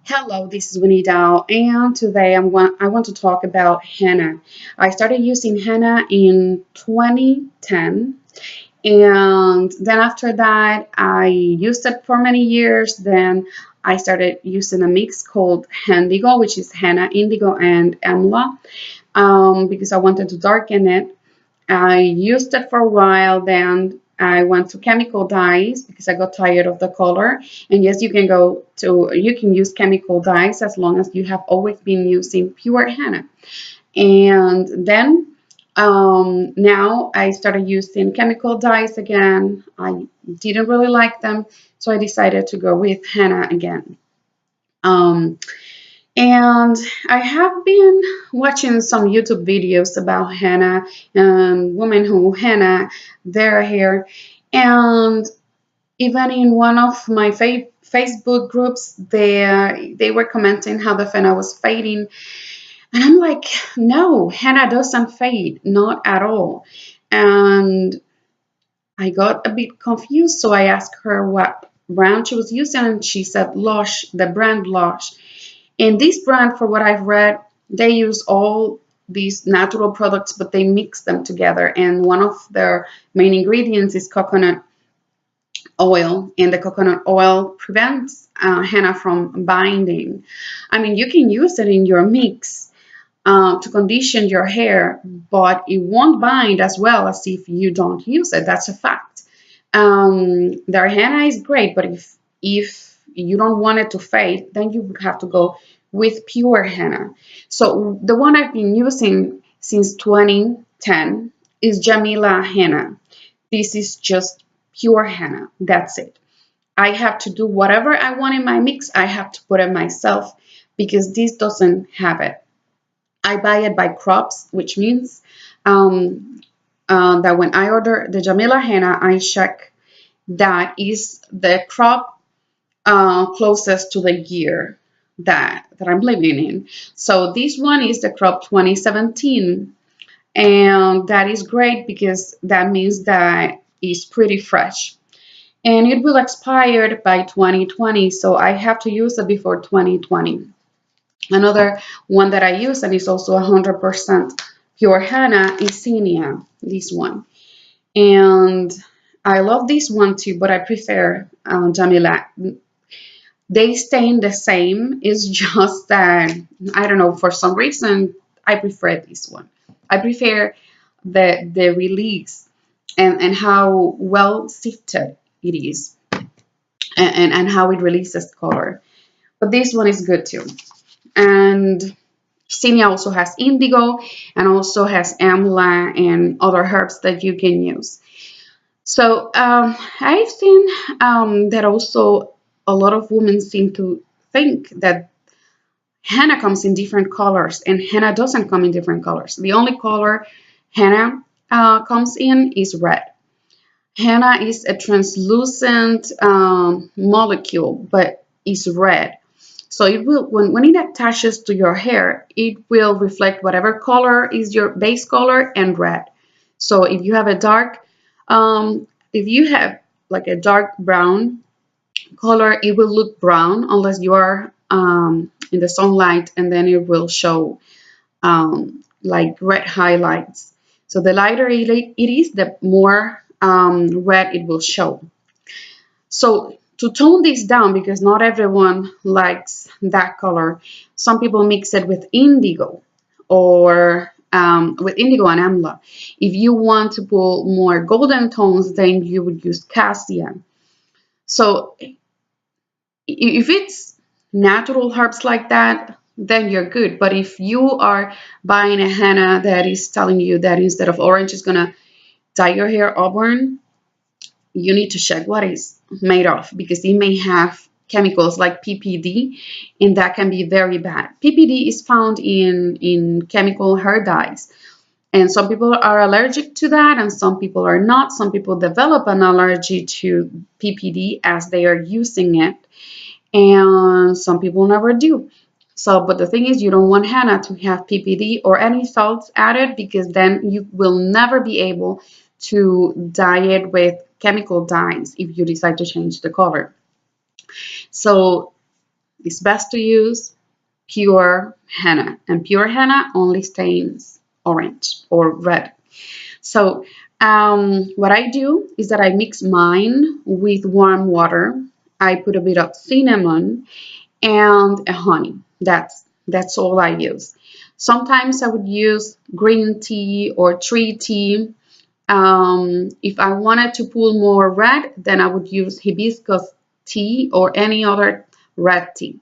Hello, this is Winnie Dow, and today I want to talk about henna. I started using henna in 2010, and then after that, I used it for many years. Then I started using a mix called Hendigo, which is henna, indigo, and amla, because I wanted to darken it. I used it for a while, then I went to chemical dyes because I got tired of the color. And yes, you can use chemical dyes as long as you have always been using pure henna. And then now I started using chemical dyes again. I didn't really like them, so I decided to go with henna again. Um, and I have been watching some YouTube videos about henna and women who henna their hair. And even in one of my Facebook groups, they were commenting how the henna was fading. And I'm like, no, henna doesn't fade, not at all. And I got a bit confused, so I asked her what brand she was using, and she said Lush, the brand Lush. And this brand, for what I've read, they use all these natural products, but they mix them together. And one of their main ingredients is coconut oil, and the coconut oil prevents henna from binding. I mean, you can use it in your mix to condition your hair, but it won't bind as well as if you don't use it. That's a fact. Their henna is great, but if you don't want it to fade, then you would have to go with pure henna. So the one I've been using since 2010 is Jamila henna. This is just pure henna. That's it. I have to do whatever I want in my mix. I have to put it myself because this doesn't have it. I buy it by crops, which means that when I order the Jamila henna, I check that is the crop closest to the year that I'm living in. So this one is the crop 2017, and that is great because that means that it's pretty fresh. And it will expire by 2020, so I have to use it before 2020. Another one that I use and is also 100% pure henna is Xenia, this one. And I love this one too, but I prefer Jamila. They stain the same. It's just that I don't know, for some reason I prefer this one. I prefer the release and how well sifted it is, and how it releases color. But this one is good too. And Xenia also has indigo and also has amla and other herbs that you can use. So I've seen that also a lot of women seem to think that henna comes in different colors, and henna doesn't come in different colors. The only color henna comes in is red. Henna is a translucent molecule, but it's red. So it will, when it attaches to your hair, it will reflect whatever color is your base color and red. So if you have like a dark brown color, it will look brown unless you are in the sunlight, and then it will show like red highlights. So the lighter it is, the more red it will show. So to tone this down, because not everyone likes that color, some people mix it with indigo or with indigo and amla. If you want to pull more golden tones, then you would use cassia. So if it's natural herbs like that, then you're good. But if you are buying a henna that is telling you that instead of orange is gonna dye your hair auburn, you need to check what it's made of, because it may have chemicals like PPD, and that can be very bad. PPD is found in chemical hair dyes, and some people are allergic to that and some people are not. Some people develop an allergy to PPD as they are using it, and some people never do. So, but the thing is, you don't want henna to have PPD or any salts added, because then you will never be able to dye it with chemical dyes if you decide to change the color. So it's best to use pure henna, and pure henna only stains orange or red. So what I do is that I mix mine with warm water. I put a bit of cinnamon and a honey. That's all I use. Sometimes I would use green tea or tree tea. If I wanted to pull more red, then I would use hibiscus tea or any other red tea.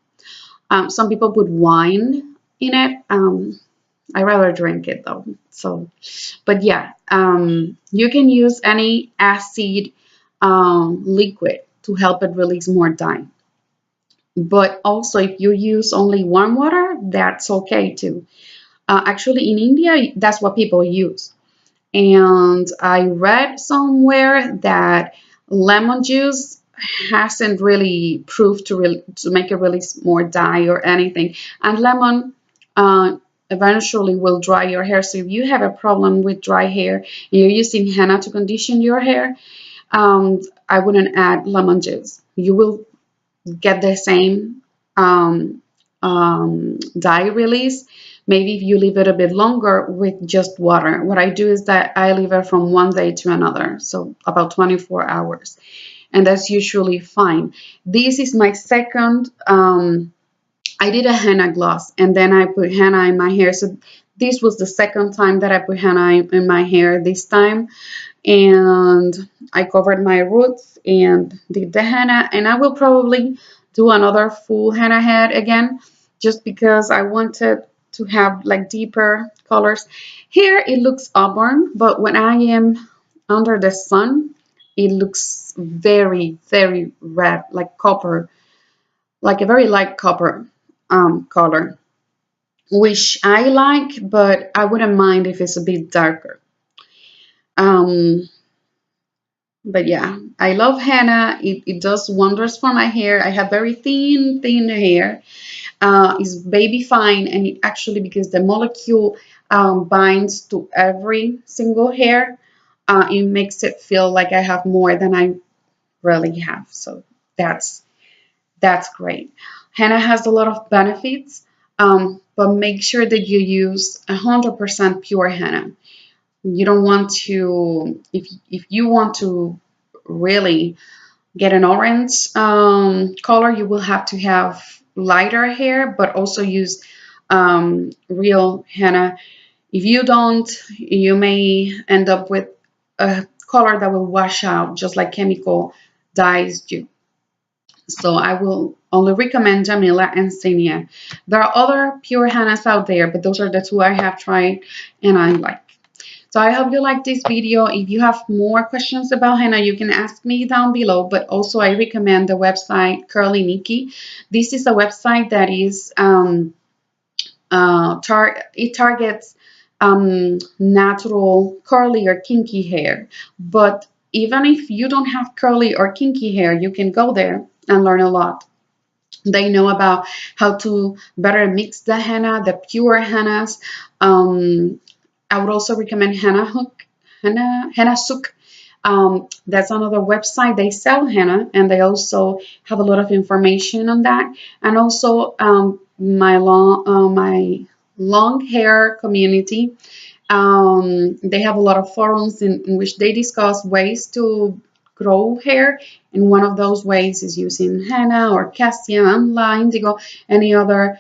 Some people put wine in it. I rather drink it though. So, but yeah, you can use any acid liquid to help it release more dye. But also, if you use only warm water, that's okay too. Actually, in India, that's what people use. And I read somewhere that lemon juice hasn't really proved to make it release more dye or anything. And lemon eventually will dry your hair. So if you have a problem with dry hair and you're using henna to condition your hair, I wouldn't add lemon juice. You will get the same dye release. Maybe if you leave it a bit longer with just water. What I do is that I leave it from one day to another, so about 24 hours, and that's usually fine. This is my second. I did a henna gloss, and then I put henna in my hair. So this was the second time that I put henna in my hair this time, and I covered my roots and did the henna, and I will probably do another full henna head again just because I wanted to have like deeper colors. Here it looks auburn, but when I am under the sun, it looks very, very red, like copper, like a very light copper color, which I like, but I wouldn't mind if it's a bit darker. Um, But yeah, I love henna. It does wonders for my hair. I have very thin hair. It's baby fine, and it actually, because the molecule binds to every single hair, it makes it feel like I have more than I really have. So that's that's great. Henna has a lot of benefits, but make sure that you use 100% pure henna. You don't want to, if you want to really get an orange color, you will have to have lighter hair, but also use real henna. If you don't, you may end up with a color that will wash out, just like chemical dyes do. So I will only recommend Jamila and Senia. There are other pure hennas out there, but those are the two I have tried and I like. So I hope you like this video. If you have more questions about henna, you can ask me down below. But also I recommend the website Curly Nikki. This is a website that is it targets natural curly or kinky hair. But even if you don't have curly or kinky hair, you can go there and learn a lot. They know about how to better mix the henna, the pure hennas. I would also recommend Henna Sook. That's another website. They sell henna, and they also have a lot of information on that. And also my long hair community. They have a lot of forums in which they discuss ways to grow hair, and one of those ways is using henna or cassia, amla, indigo, any other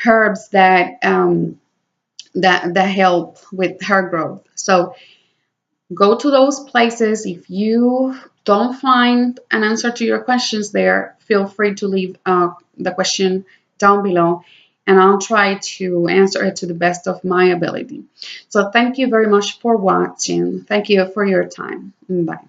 herbs that that help with hair growth. So go to those places. If you don't find an answer to your questions there, feel free to leave the question down below, and I'll try to answer it to the best of my ability. So thank you very much for watching. Thank you for your time. Bye.